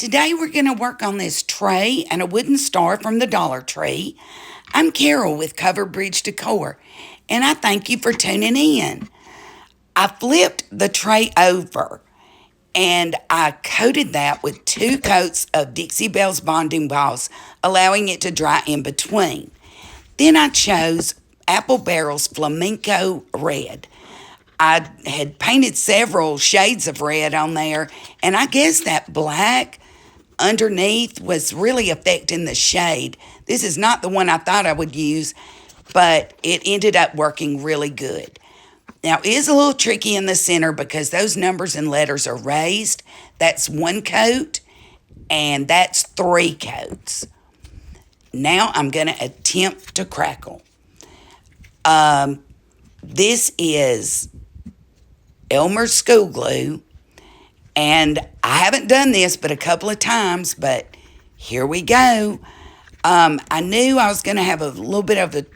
Today we're going to work on this tray and a wooden star from the Dollar Tree. I'm Carol with Covered Bridge Decor, and I thank you for tuning in. I flipped the tray over and I coated that with 2 coats of Dixie Belle's bonding balls, allowing it to dry in between. Then I chose Apple Barrel's Flamenco Red. I had painted several shades of red on there, and I guess that black underneath was really affecting the shade. This is not the one I thought I would use, but it ended up working really good. Now, it is a little tricky in the center because those numbers and letters are raised. That's 1 coat, and that's 3 coats. Now, I'm going to attempt to crackle. This is Elmer's school glue, and I haven't done this but a couple of times, but here we go. I knew I was going to have a little bit of a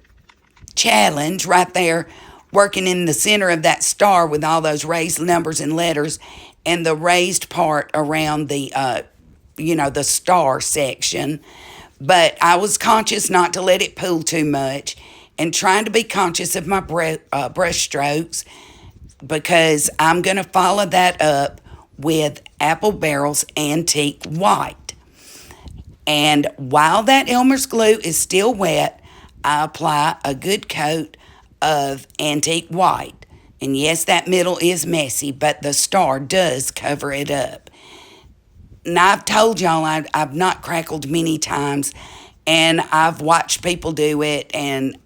challenge right there, working in the center of that star with all those raised numbers and letters and the raised part around the, the star section. But I was conscious not to let it pull too much and trying to be conscious of my brush strokes, because I'm going to follow that up with Apple Barrel's Antique White. And while that Elmer's glue is still wet, I apply a good coat of Antique White. And yes, that middle is messy, but the star does cover it up. Now, I've told y'all I've not crackled many times, and I've watched people do it, and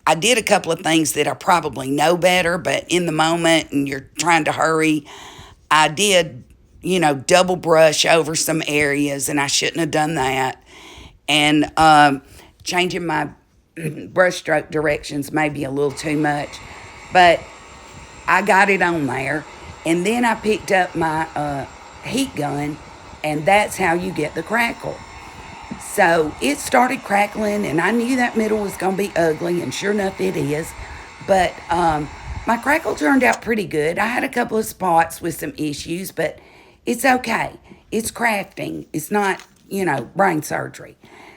I did a couple of things that I probably know better, but in the moment and you're trying to hurry, I did, double brush over some areas, and I shouldn't have done that. And changing my brush stroke directions may be a little too much, but I got it on there. And then I picked up my heat gun, and that's how you get the crackle. So it started crackling, and I knew that middle was going to be ugly, and sure enough it is. But my crackle turned out pretty good. I had a couple of spots with some issues, but it's okay. It's crafting. It's not, brain surgery.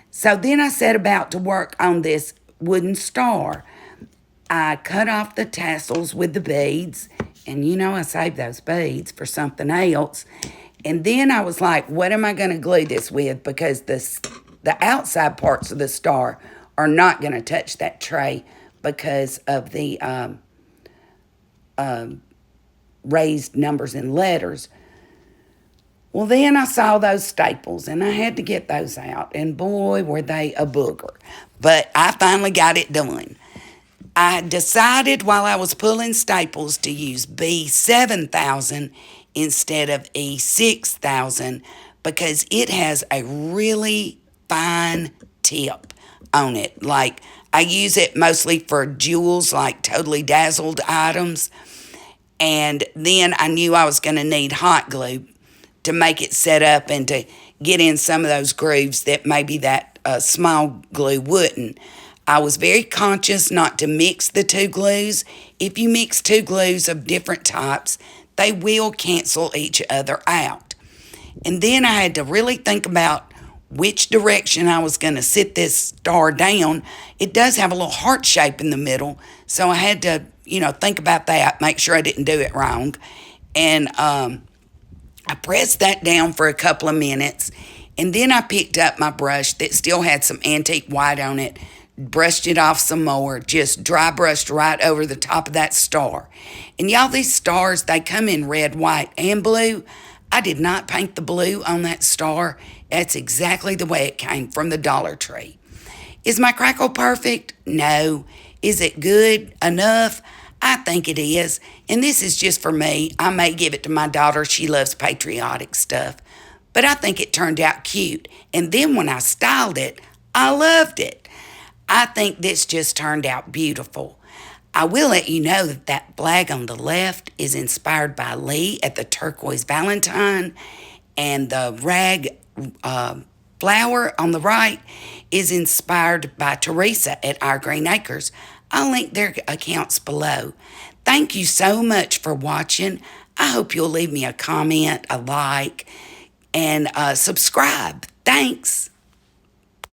So then I set about to work on this wooden star. I cut off the tassels with the beads, and I saved those beads for something else. And then I was like, what am I going to glue this with? Because the outside parts of the star are not going to touch that tray because of the raised numbers and letters. Well, then I saw those staples, and I had to get those out. And boy, were they a booger. But I finally got it done. I decided while I was pulling staples to use B7000 instead of E6000 because it has a really fine tip on it. Like, I use it mostly for jewels, like totally dazzled items. And then I knew I was going to need hot glue to make it set up and to get in some of those grooves that maybe that small glue wouldn't. I was very conscious not to mix the 2 glues. If you mix 2 glues of different types, they will cancel each other out. And then I had to really think about which direction I was going to sit this star down. It does have a little heart shape in the middle, so I had to, think about that, make sure I didn't do it wrong. And I pressed that down for a couple of minutes, and then I picked up my brush that still had some antique white on it, brushed it off some more, just dry brushed right over the top of that star. And y'all, these stars, they come in red, white, and blue. I did not paint the blue on that star. That's exactly the way it came from the Dollar Tree. Is my crackle perfect? No. Is it good enough? I think it is. And this is just for me. I may give it to my daughter. She loves Patriotic stuff. But I think it turned out cute. And then when I styled it, I loved it. I think this just turned out beautiful. I will let you know that flag on the left is inspired by Lee at the Turquoise Valentine, and the rag flower on the right is inspired by Teresa at Our Greene Acres. I'll link their accounts below. Thank you so much for watching. I hope you'll leave me a comment, a like, and subscribe. Thanks.